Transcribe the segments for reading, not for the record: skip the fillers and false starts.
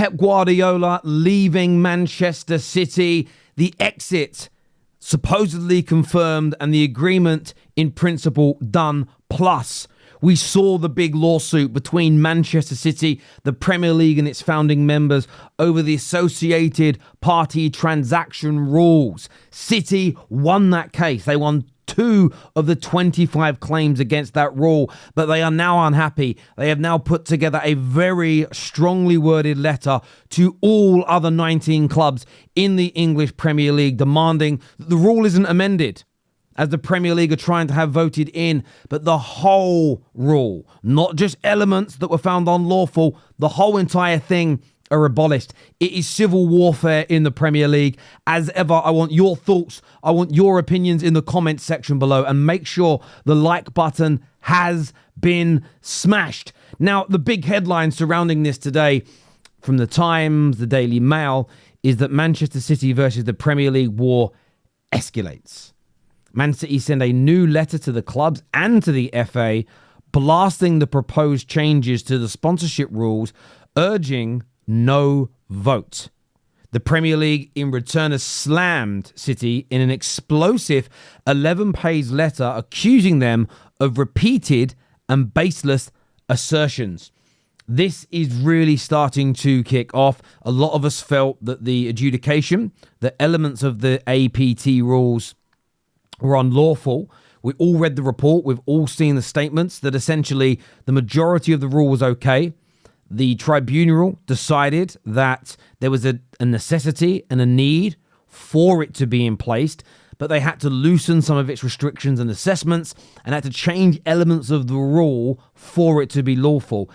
Pep Guardiola leaving Manchester City, the exit supposedly confirmed and the agreement in principle done. Plus, we saw the big lawsuit between Manchester City, the Premier League and its founding members over the associated party transaction rules. City won that case. They won 2 of the 25 claims against that rule, but they are now unhappy. They have now put together a very strongly worded letter to all other 19 clubs in the English Premier League demanding that the rule isn't amended, as the Premier League are trying to have voted in, but the whole rule, not just elements that were found unlawful, the whole entire thing are abolished. It is civil warfare in the Premier League. As ever, I want your thoughts. I want your opinions in the comments section below, and make sure the like button has been smashed. Now, the big headline surrounding this today from the Times, the Daily Mail, is that Manchester City versus the Premier League war escalates. Man City send a new letter to the clubs and to the FA, blasting the proposed changes to the sponsorship rules, urging no vote. The Premier League, in return, has slammed City in an explosive 11-page letter accusing them of repeated and baseless assertions. This is really starting to kick off. A lot of us felt that the adjudication, the elements of the APT rules were unlawful. We all read the report. We've all seen the statements that essentially the majority of the rule was okay. The tribunal decided that there was a necessity and a need for it to be in place, but they had to loosen some of its restrictions and assessments and had to change elements of the rule for it to be lawful.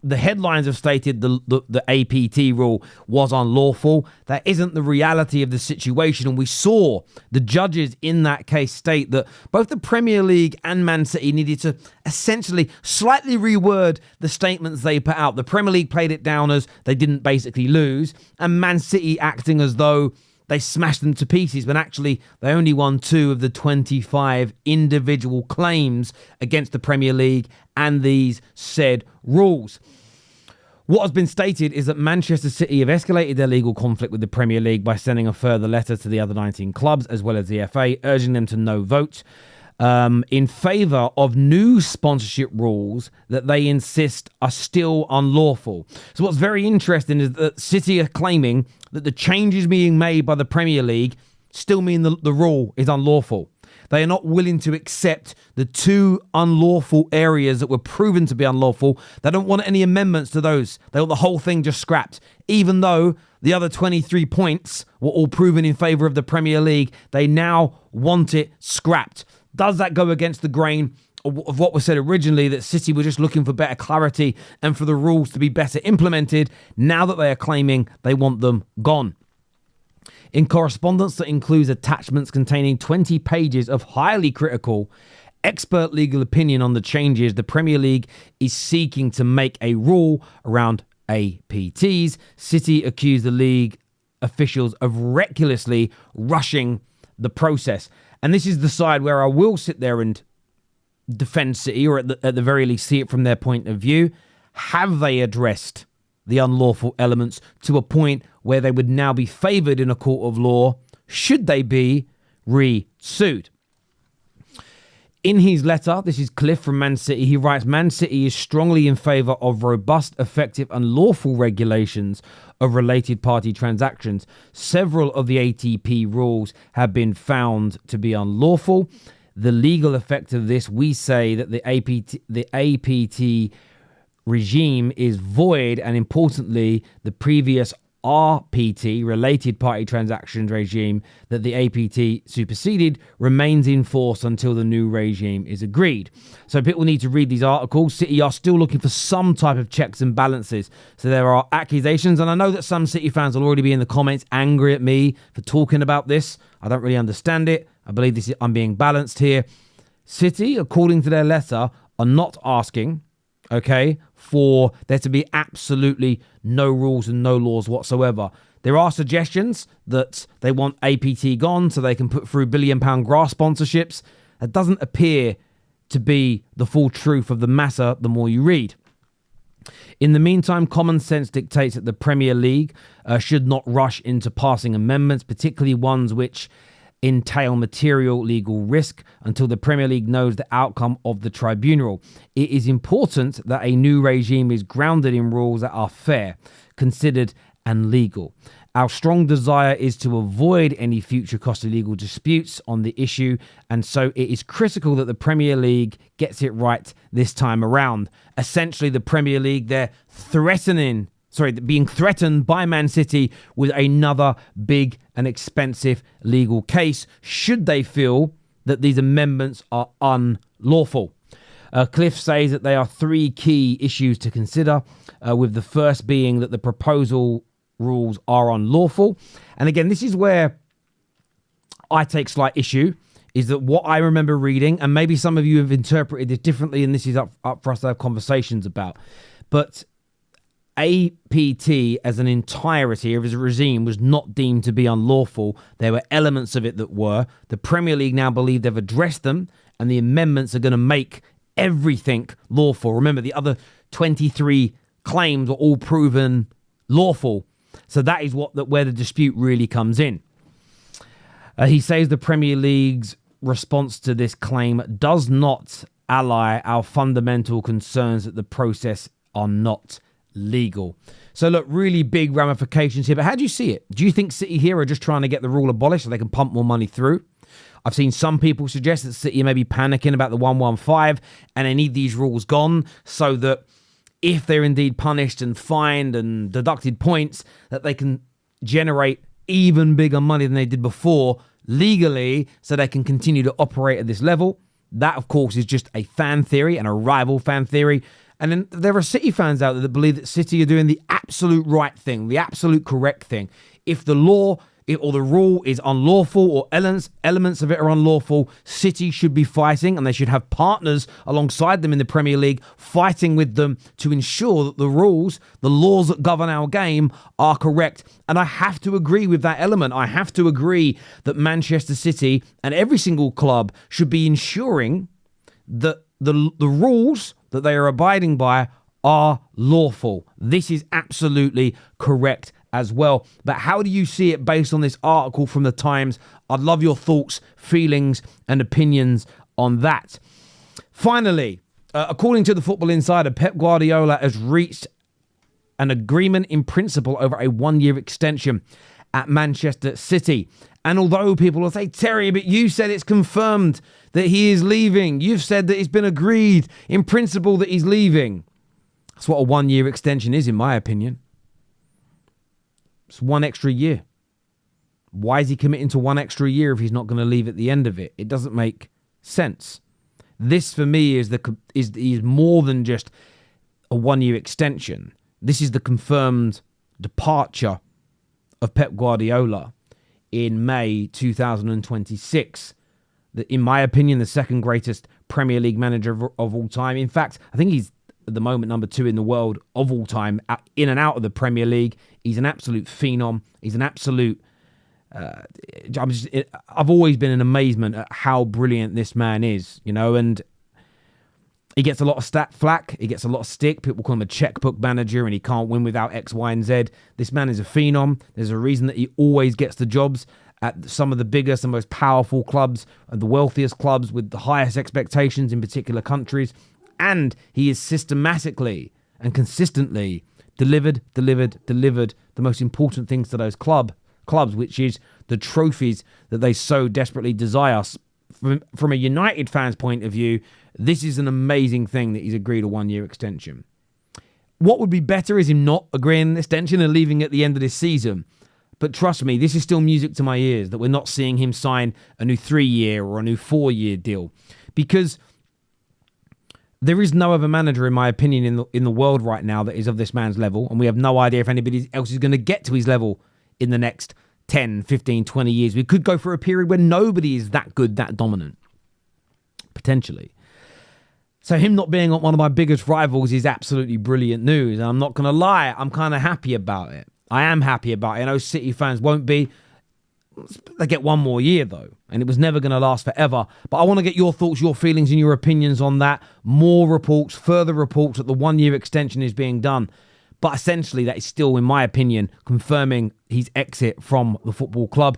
The headlines have stated the APT rule was unlawful. That isn't the reality of the situation. And we saw the judges in that case state that both the Premier League and Man City needed to essentially slightly reword the statements they put out. The Premier League played it down as they didn't basically lose, and Man City acting as though they smashed them to pieces, but actually they only won 2 of the 25 individual claims against the Premier League and these said rules. What has been stated is that Manchester City have escalated their legal conflict with the Premier League by sending a further letter to the other 19 clubs as well as the FA, urging them to no vote in favour of new sponsorship rules that they insist are still unlawful. So what's very interesting is that City are claiming that the changes being made by the Premier League still mean the rule is unlawful. They are not willing to accept the 2 unlawful areas that were proven to be unlawful. They don't want any amendments to those. They want the whole thing just scrapped. Even though the other 23 points were all proven in favour of the Premier League, they now want it scrapped. Does that go against the grain of what was said originally, that City were just looking for better clarity and for the rules to be better implemented, now that they are claiming they want them gone? In correspondence that includes attachments containing 20 pages of highly critical expert legal opinion on the changes, the Premier League is seeking to make a rule around APTs. City accused the league officials of recklessly rushing the process. And this is the side where I will sit there and defend City, or at the very least see it from their point of view. Have they addressed the unlawful elements to a point where they would now be favoured in a court of law should they be re-sued? In his letter, this is Cliff from Man City, he writes, Man City is strongly in favour of robust, effective and lawful regulations of related party transactions. Several of the ATP rules have been found to be unlawful. The legal effect of this, we say that the APT regime is void, and importantly, the previous RPT, related party transactions regime, that the APT superseded remains in force until the new regime is agreed. So people need to read these articles. City are still looking for some type of checks and balances. So there are accusations, and I know that some City fans will already be in the comments angry at me for talking about this. I don't really understand it. I believe I'm being balanced here. City, according to their letter, are not asking, for there to be absolutely no rules and no laws whatsoever. There are suggestions that they want APT gone so they can put through billion-pound grass sponsorships. That doesn't appear to be the full truth of the matter the more you read. In the meantime, common sense dictates that the Premier League should not rush into passing amendments, particularly ones which entail material legal risk, until the Premier League knows the outcome of the tribunal. It is important that a new regime is grounded in rules that are fair, considered, and legal. Our strong desire is to avoid any future costly legal disputes on the issue, and so it is critical that the Premier League gets it right this time around. Essentially, the Premier League, they're being threatened by Man City with another big and expensive legal case, should they feel that these amendments are unlawful. Cliff says that there are three key issues to consider, with the first being that the proposal rules are unlawful. And again, this is where I take slight issue, is that what I remember reading, and maybe some of you have interpreted it differently, and this is up for us to have conversations about, but APT as an entirety of his regime was not deemed to be unlawful. There were elements of it that were. The Premier League now believe they've addressed them, and the amendments are going to make everything lawful. Remember, the other 23 claims were all proven lawful. So that is where the dispute really comes in. He says the Premier League's response to this claim does not ally our fundamental concerns that the process are not legal. So look, really big ramifications here. But how do you see it? Do you think City here are just trying to get the rule abolished so they can pump more money through? I've seen some people suggest that City may be panicking about the 115 and they need these rules gone so that if they're indeed punished and fined and deducted points, that they can generate even bigger money than they did before legally, so they can continue to operate at this level. That, of course, is just a fan theory and a rival fan theory. And then there are City fans out there that believe that City are doing the absolute right thing, the absolute correct thing. If the law or the rule is unlawful or elements of it are unlawful, City should be fighting, and they should have partners alongside them in the Premier League fighting with them to ensure that the rules, the laws that govern our game are correct. And I have to agree with that element. I have to agree that Manchester City and every single club should be ensuring that the rules that they are abiding by are lawful. This is absolutely correct as well. But how do you see it based on this article from the Times? I'd love your thoughts, feelings, and opinions on that. Finally, according to the Football Insider, Pep Guardiola has reached an agreement in principle over a one-year extension at Manchester City. And although people will say, Terry, but you said it's confirmed that he is leaving. You've said that it's been agreed in principle that he's leaving. That's what a one-year extension is, in my opinion. It's one extra year. Why is he committing to one extra year if he's not going to leave at the end of it? It doesn't make sense. This, for me, is more than just a one-year extension. This is the confirmed departure of Pep Guardiola in May 2026. In my opinion, the second greatest Premier League manager of all time. In fact, I think he's at the moment number 2 in the world of all time, in and out of the Premier League. He's an absolute phenom. He's an absolute... I've always been in amazement at how brilliant this man is, and he gets a lot of flack. He gets a lot of stick. People call him a checkbook manager and he can't win without X, Y, and Z. This man is a phenom. There's a reason that he always gets the jobs at some of the biggest and most powerful clubs and the wealthiest clubs with the highest expectations in particular countries. And he is systematically and consistently delivered the most important things to those clubs, which is the trophies that they so desperately desire. From a United fan's point of view, this is an amazing thing that he's agreed a one-year extension. What would be better is him not agreeing an extension and leaving at the end of this season. But trust me, this is still music to my ears that we're not seeing him sign a new 3-year or a new 4-year deal. Because there is no other manager, in my opinion, in the world right now that is of this man's level. And we have no idea if anybody else is going to get to his level in the next 10, 15, 20 years. We could go for a period where nobody is that good, that dominant. Potentially. So him not being one of my biggest rivals is absolutely brilliant news. And I'm not going to lie, I'm kind of happy about it. I am happy about it. I know City fans won't be. They get one more year, though, and it was never going to last forever. But I want to get your thoughts, your feelings, and your opinions on that. More reports, further reports that the 1 year extension is being done. But essentially, that is still, in my opinion, confirming his exit from the football club.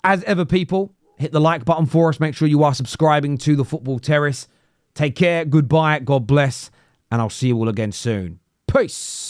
As ever, people, hit the like button for us. Make sure you are subscribing to the Football Terrace. Take care. Goodbye. God bless. And I'll see you all again soon. Peace.